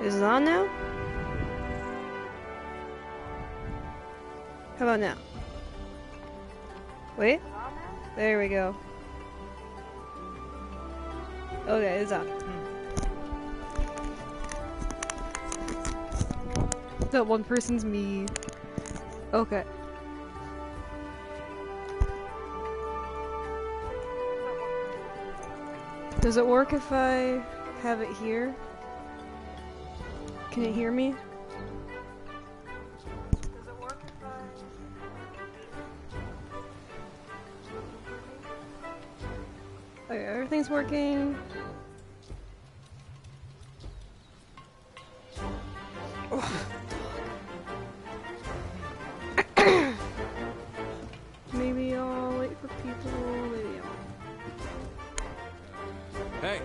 Is it on now? How about now? Wait. There we go. Okay, it's on. That one person's me. Okay. Does it work if I have it here? Can it hear me? Does it work if I... Okay, everything's working. Oh. Maybe I'll wait for people, maybe I'll... Hey!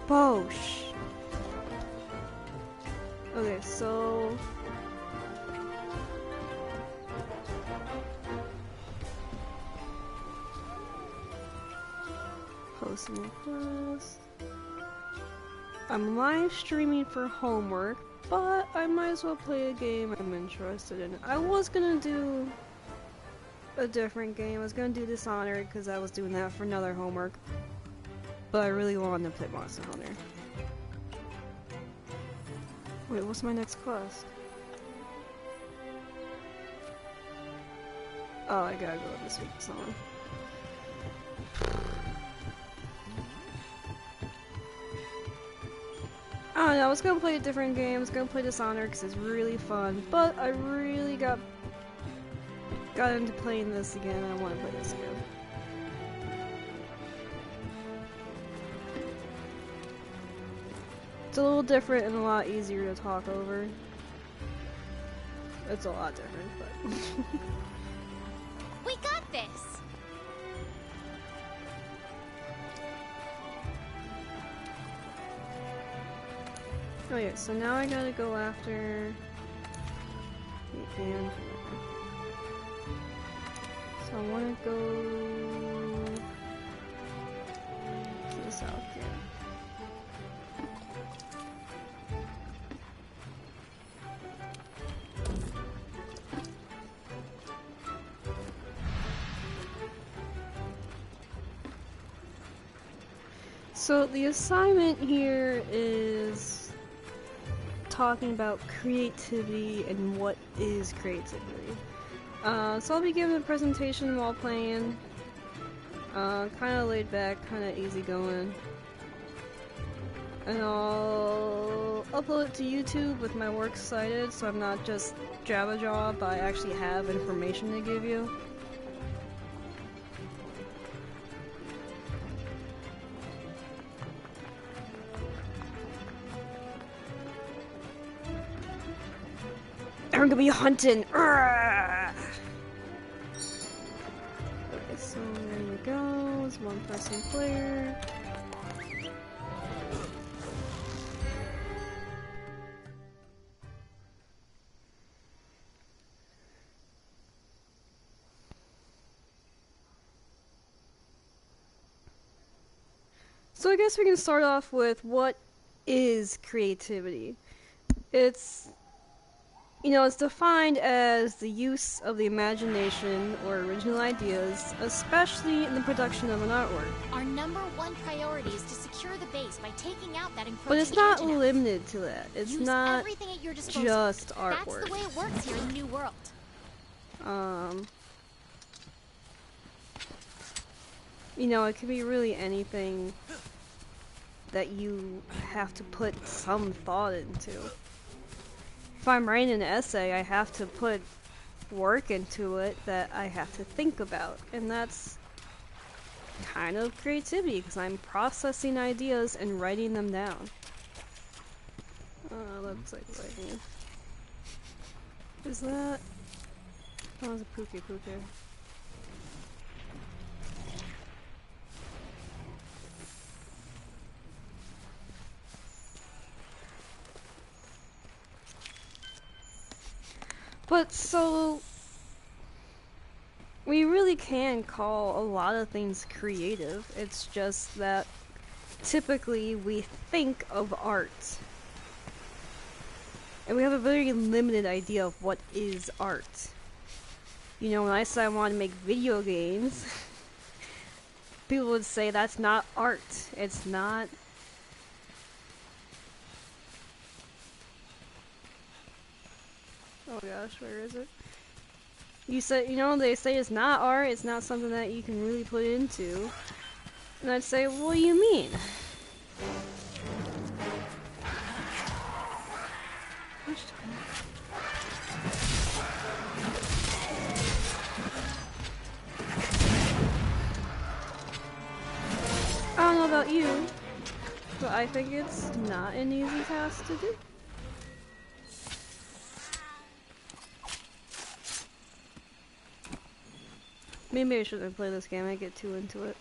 Bosh. Okay, so... Post an request. I'm live streaming for homework, but I might as well play a game I'm interested in. I was gonna do a different game. I was gonna do Dishonored because I was doing that for another homework. But I really wanted to play Monster Hunter. Wait, what's my next quest? Oh, I gotta go this week song. I don't know, I was gonna play a different game. I was gonna play Dishonored because it's really fun, but I really got into playing this again. I want to play this again. It's a little different and a lot easier to talk over. It's a lot different, but... We got this! Oh yeah, so now I gotta go after... And... So I wanna go... to the south, yeah. So the assignment here is talking about creativity and what is creativity. So I'll be giving a presentation while playing. Kind of laid back, kind of easygoing. And I'll upload it to YouTube with my works cited, so I'm not just jabba-jaw, but I actually have information to give you. I'm gonna be hunting. Urgh. Okay, so there you go. It's one person player. So I guess we can start off with what is creativity. It's, you know, it's defined as the use of the imagination or original ideas, especially in the production of an artwork. Our #1 priority is to secure the base by taking out that encroaching But it's not Anjanath. limited to that. It's Use not everything at your disposal. just artwork. That's the way it works here in the New World. You know, it could be really anything that you have to put some thought into. If I'm writing an essay, I have to put work into it that I have to think about, and that's kind of creativity because I'm processing ideas and writing them down. Looks like lightning. Is that? Oh, it's a Puke. But so, we really can call a lot of things creative. It's just that typically we think of art. And we have a very limited idea of what is art. You know, when I said I wanted to make video games, people would say that's not art. It's not. Oh gosh, where is it? You said, you know, they say it's not art, it's not something that you can really put into. And I'd say, what do you mean? I don't know about you, but I think it's not an easy task to do. Maybe I shouldn't play this game, I get too into it.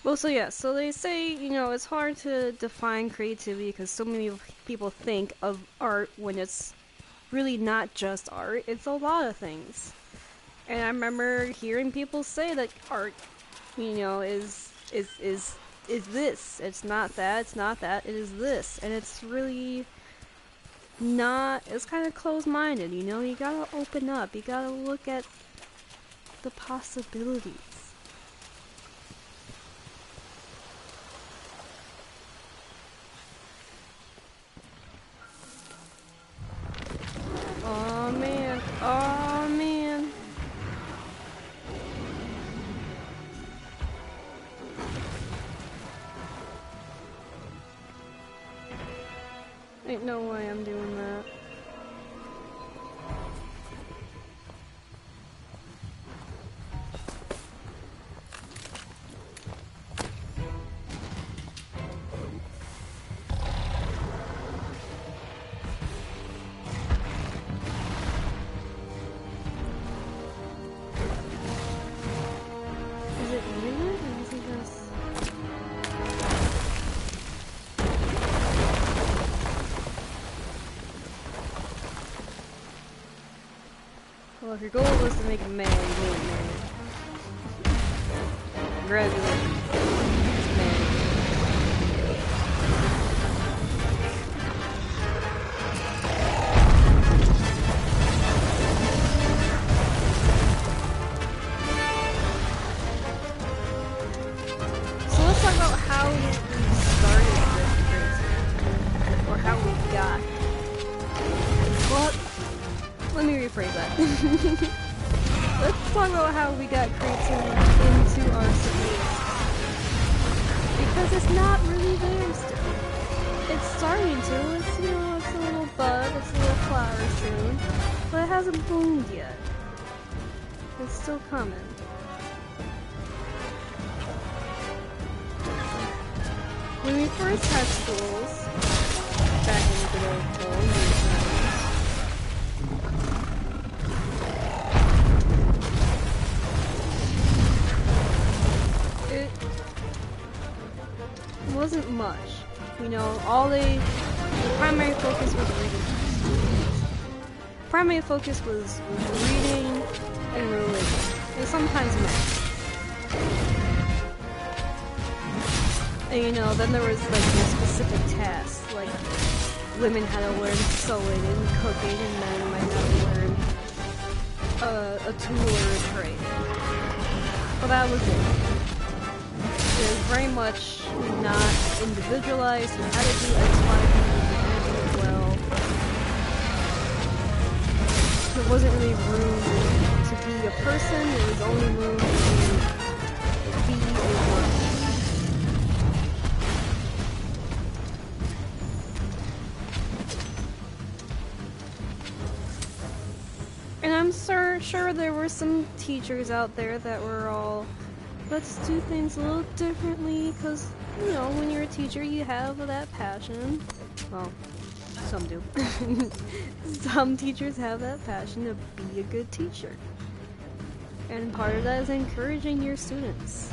Well, so yeah, so they say, you know, it's hard to define creativity because so many people think of art when it's really not just art, it's a lot of things. And I remember hearing people say that art, you know, is this. It's not that, it's not that, it is this. And it's really not, it's kind of closed-minded, you know? You gotta open up, you gotta look at the possibilities. Oh man, oh man. Ain't no way I'm doing that. Is it really? Or is it just... Well, if your goal was to make him mad, you made him mad. Congratulations. He's mad. So let's talk about how we started this crazy. Or how we got. Well, let me rephrase that. Let's talk about how we got creativity into our space. Because it's not really there still. It's starting to. It's, you know, it's a little bud, it's a little flower soon. But it hasn't bloomed yet. It's still coming. When we first had schools, back in the good old times, it wasn't much. You know, the primary focus was reading. Primary focus was reading and religion, and sometimes math. And you know, then there was like the specific tasks, like women had to learn sewing and cooking, and men might have to learn a tool or a trade. Well, that was it. It was very much not individualized. You had to do X, Y, Z, well. There wasn't really room to be a person. There was only room to be a worker. And I'm sure there were some teachers out there that were all, let's do things a little differently, because, you know, when you're a teacher, you have that passion. Well, some do. Some teachers have that passion to be a good teacher. And part of that is encouraging your students.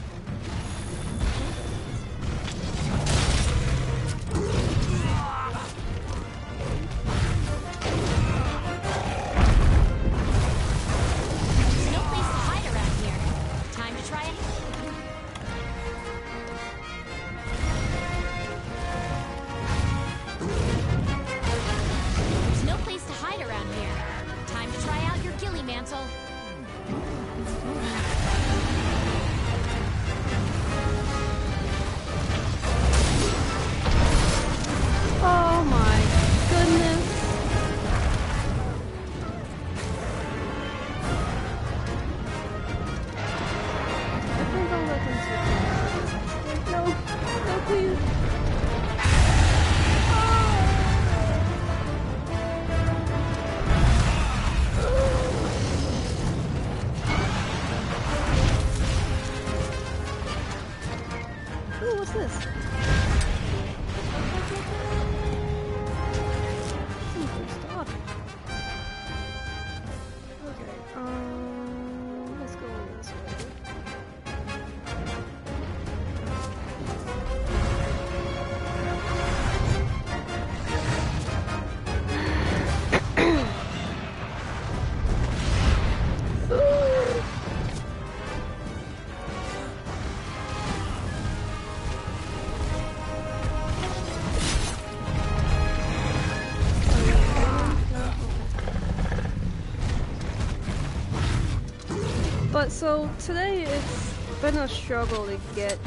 But so today it's been a struggle to get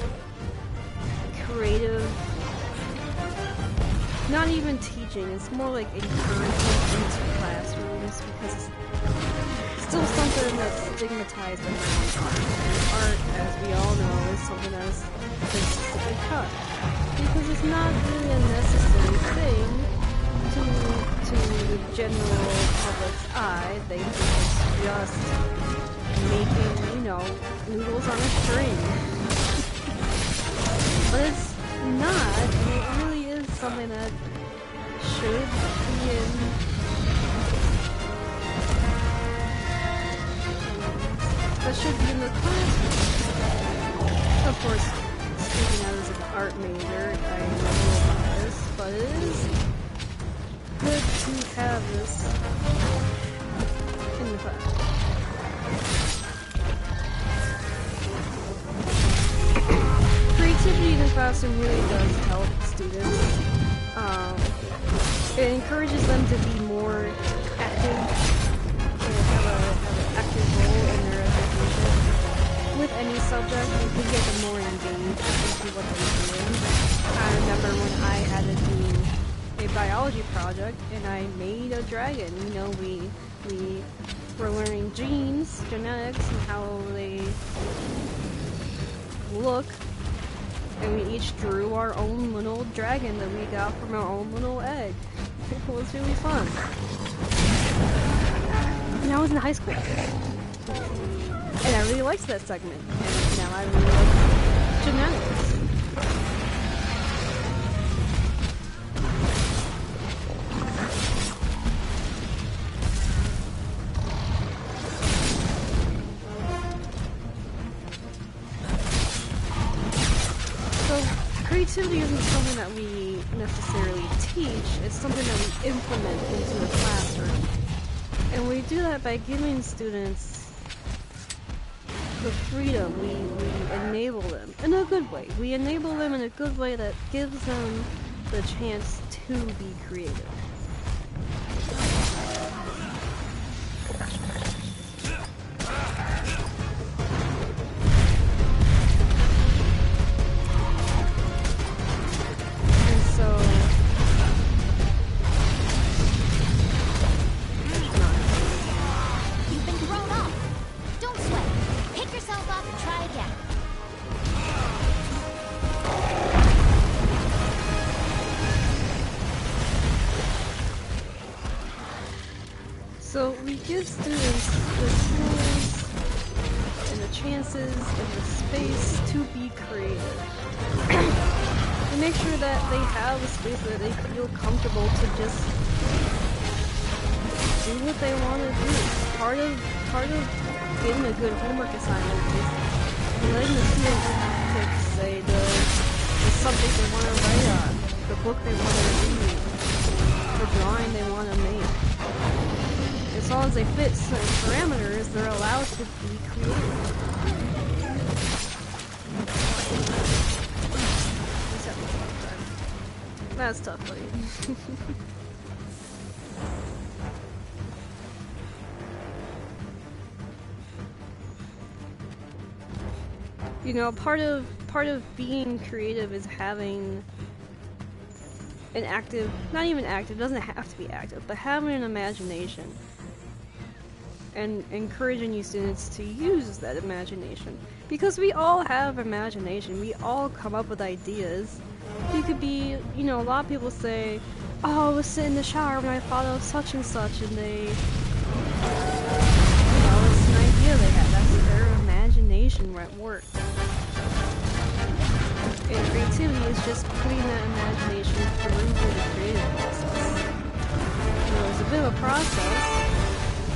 creative, not even teaching, it's more like encouragement into classrooms, because it's still something that's stigmatized around art. And art, as we all know, is something that's consistently cut, because it's not really a necessary thing to the general public's eye. They think it's just making, you know, noodles on a string. But it's not, and it really is something that should be in the classroom. Of course, speaking as an art major, I know about this, but it is good to have this in the classroom. Creativity in the classroom really does help students. It encourages them to be more active and have an active role in their education. With any subject, you can get them more engaged into what they're doing. I remember when I had to do a biology project and I made a dragon. You know, we were learning genes, genetics, and how they look. And we each drew our own little dragon that we got from our own little egg. It was really fun. And I was in high school. And I really liked that segment. And now I really like genetics. creativity isn't something that we necessarily teach, it's something that we implement into the classroom. And we do that by giving students the freedom. We enable them in a good way. We enable them in a good way that gives them the chance to be creative. So we give students the tools and the chances and the space to be creative. We make sure that they have a space where they feel comfortable to just do what they want to do. Part of getting a good homework assignment is letting the students pick, say, the subject they want to write on, the book they want to read, the drawing they want to make. As long as they fit certain parameters, they're allowed to be creative. That's tough, buddy. You know, part of being creative is having an active, not even active, doesn't have to be active, but having an imagination. And encouraging you students to use that imagination. Because we all have imagination, we all come up with ideas. You could be, you know, a lot of people say, oh, I was sitting in the shower when I thought of such and such, and they, you know, it's an idea they had. That's their imagination at work. And creativity is just putting that imagination through the creative process. You know, it's a bit of a process.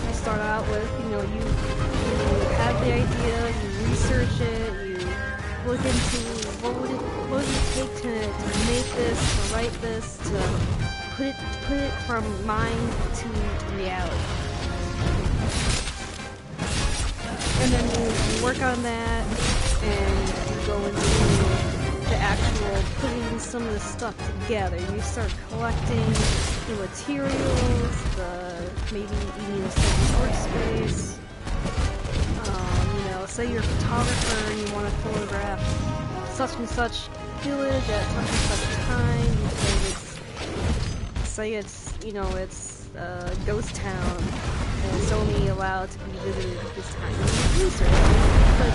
You start out with, you know, you have the idea, you research it, you look into what would it take to make this, to write this, to put it from mind to reality. And then you work on that, and you go into the actual putting some of the stuff together. You start collecting the materials, maybe even a certain workspace. You know, say you're a photographer and you want to photograph such and such village at such and such time. Say it's you know, it's a ghost town and it's only allowed to be visited at this time. You research, but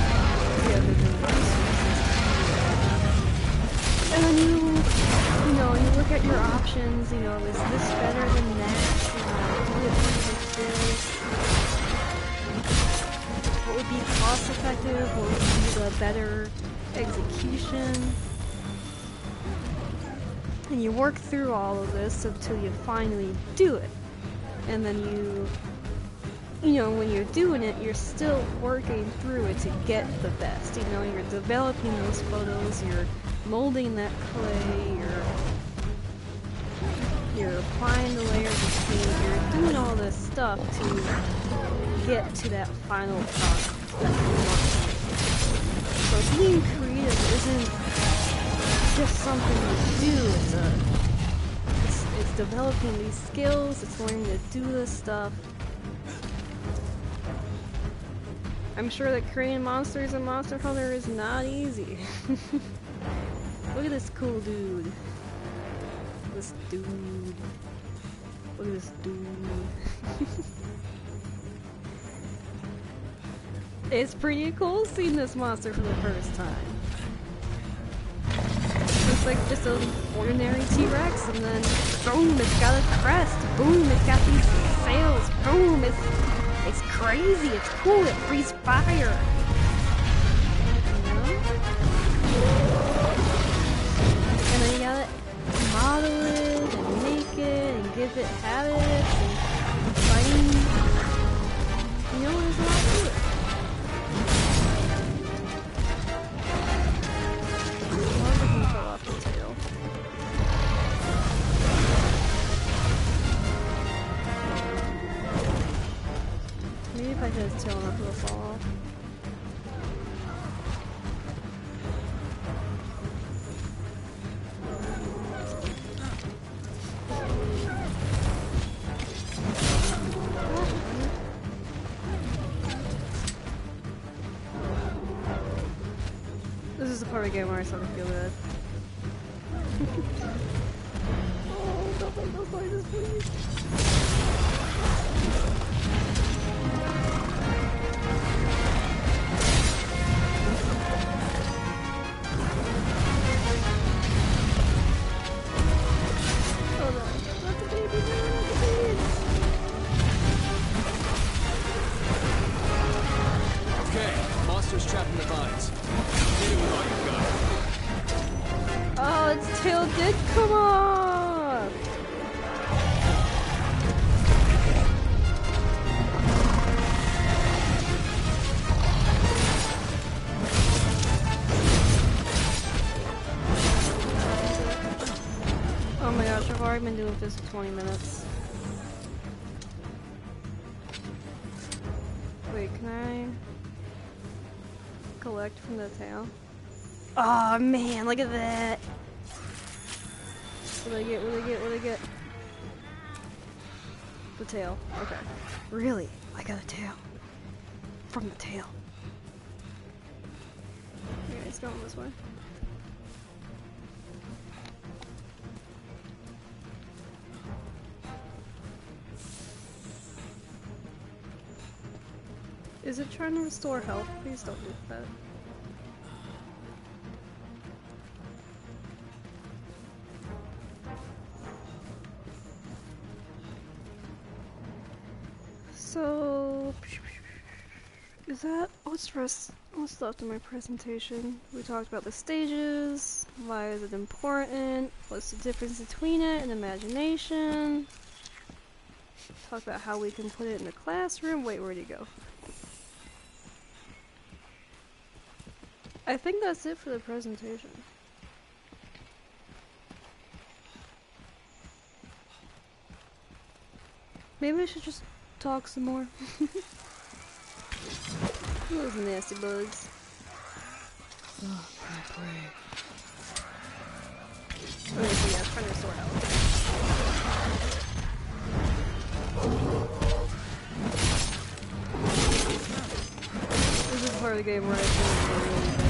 together the resources. And then you know, you look at your options, you know, is this better than that? Do it like this? What would be cost effective? What would be the better execution? And you work through all of this until you finally do it. And then you know, when you're doing it, you're still working through it to get the best. You know, you're developing those photos, you're molding that clay, you're applying the layers of paint, you're doing all this stuff to get to that final product that you want. So being creative isn't just something you do, it's developing these skills, it's learning to do this stuff. I'm sure that creating monsters in Monster Hunter is not easy. Look at this cool dude. This dude. Look at this dude. It's pretty cool seeing this monster for the first time. Looks like just an ordinary T-Rex, and then boom, it's got a crest. Boom, it's got these sails. Boom, it's crazy. It's cool. It breathes fire. You know? And then you gotta model it and make it and give it habits and fighting. You know, there's a lot to it. I love the control off the tail. his tail enough to fall off. This is the part of the game where I start to feel good. Oh, don't make those noises, please. Hold on. Not the baby, no, not the baby. Okay, monster's trapped in the vines. Hit it with all you've got. Oh, its tail did come off! Oh my gosh, I've already been doing this for 20 minutes. Wait, can I collect from the tail? Oh man, look at that! What did I get? What did I get? What did I get? The tail. Okay. Really? I got a tail. From the tail. Okay, it's going this way. Is it trying to restore health? Please don't do that. So, is that what's left of my presentation? We talked about the stages. Why is it important? What's the difference between it and imagination? Talk about how we can put it in the classroom. Wait, where'd he go? I think that's it for the presentation. Maybe I should just talk some more. Those nasty bugs. Oh, pray. Okay, so yeah, trying to restore health. This is part of the game where I feel really bad.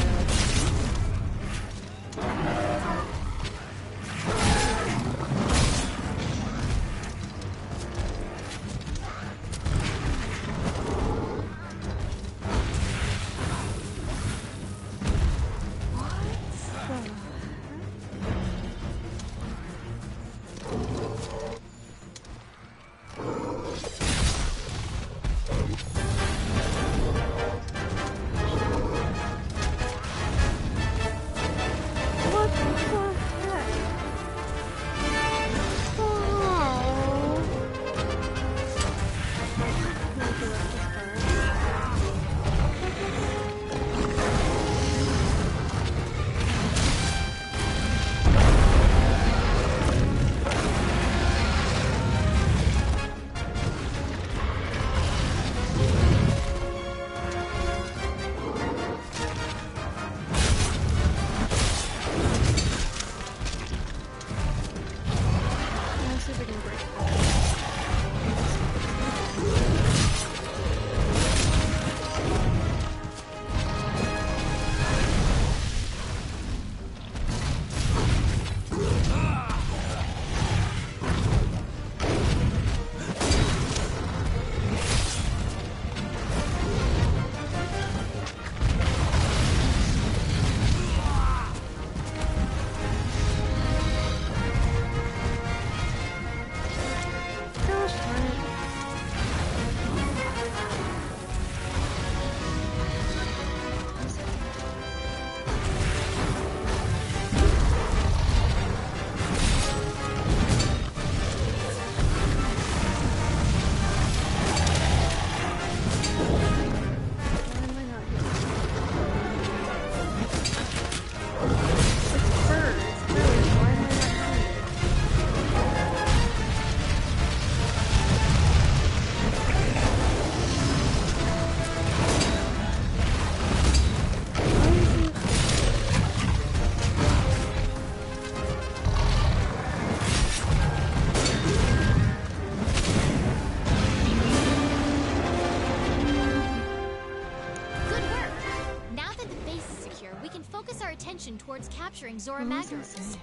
towards capturing Zora What does it Magdaros. say?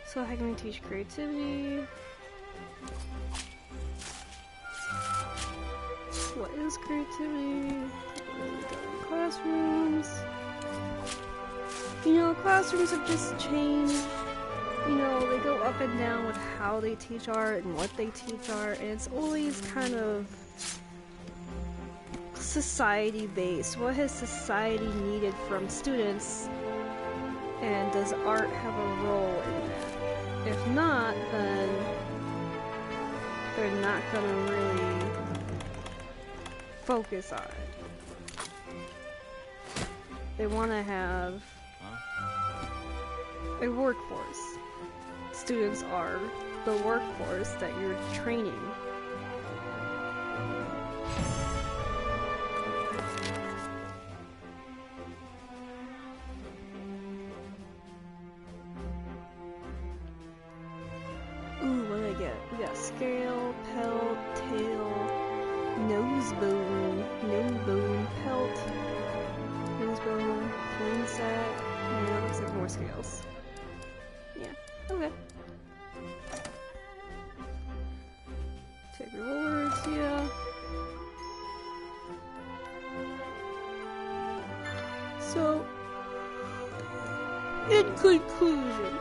So how can we teach creativity? What is creativity? Classrooms. You know, classrooms have just changed. You know, they go up and down with how they teach art and what they teach art, and it's always kind of society based. What has society needed from students, and does art have a role in that? If not, then they're not gonna really focus on it. They want to have a workforce. Students are the workforce that you're training. Ooh, what did I get? We got scale, pelt, tail, nose bone, pelt, nose bone, plain sack. Yeah, looks like more scales. Yeah, okay. Take rewards, yeah. So, in conclusion,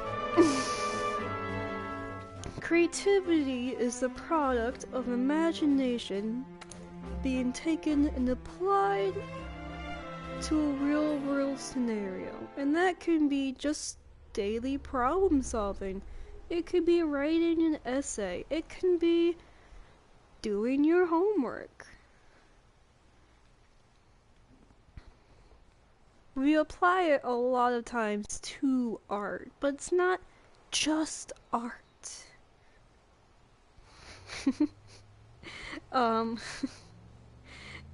creativity is the product of imagination being taken and applied to a real-world scenario. And that can be just daily problem solving. It could be writing an essay. It can be doing your homework. We apply it a lot of times to art, but it's not just art.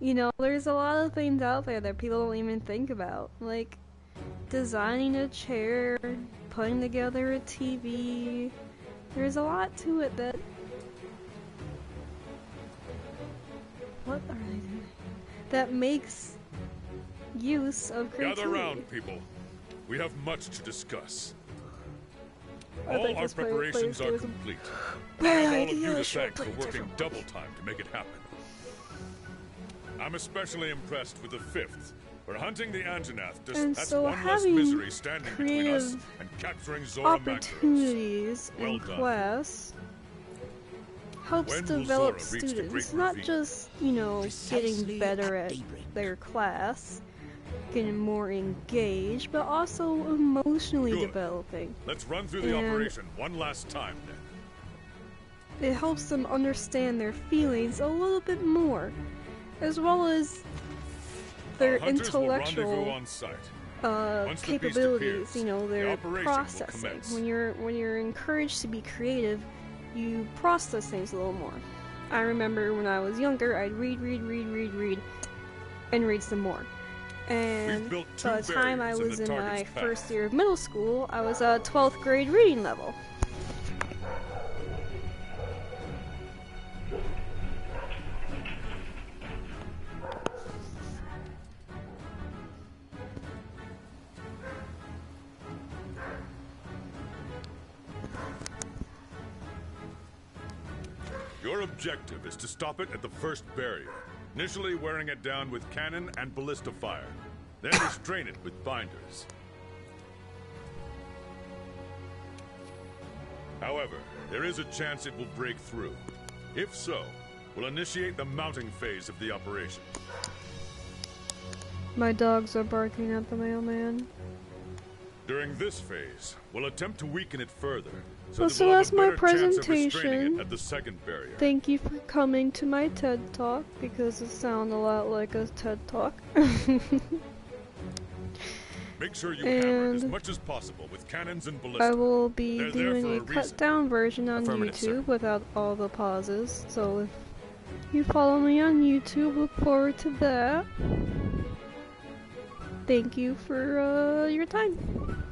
You know, there's a lot of things out there that people don't even think about, like designing a chair, putting together a TV. There's a lot to it that... What are they doing? That makes use of creativity. Gather round, people. We have much to discuss. I All think our this preparations are place complete. Bad I have all of idea, you I to should've thank for played working different double ones. time to make it happen. I'm especially impressed with the 5th, for hunting the Anjanath. And That's so one less having misery standing between us creative and capturing Zora Magdaros. opportunities Well in done. class helps When will develop Zora reach the students, great not reveal? just, you know, getting Precisely better at at daybreak. their class, getting more engaged, but also emotionally Good. developing. Let's run through the And- operation one last time, then. It helps them understand their feelings a little bit more, as well as their Our hunters will rendezvous intellectual on site. Once the beast capabilities, appears, you know, the their operation will processing. commence. When you're encouraged to be creative, you process things a little more. I remember when I was younger, I'd read, and read some more. And built two by the time I barriers in was the in my target's path. first year of middle school, I was a 12th grade reading level. Your objective is to stop it at the first barrier, initially wearing it down with cannon and ballista fire, then restrain it with binders. However, there is a chance it will break through. If so, we'll initiate the mounting phase of the operation. My dogs are barking at the mailman. During this phase, we'll attempt to weaken it further, Well, that so we'll have that's a my better chance of restraining presentation. it at the second barrier. Thank you for coming to my TED Talk, because it sounds a lot like a TED Talk. Make sure you hammer it as And much as possible with cannons and ballista. I will be They're there doing for a a reason. cut down version on Affirmative, YouTube sir. without all the pauses, so if you follow me on YouTube, look forward to that. Thank you for your time.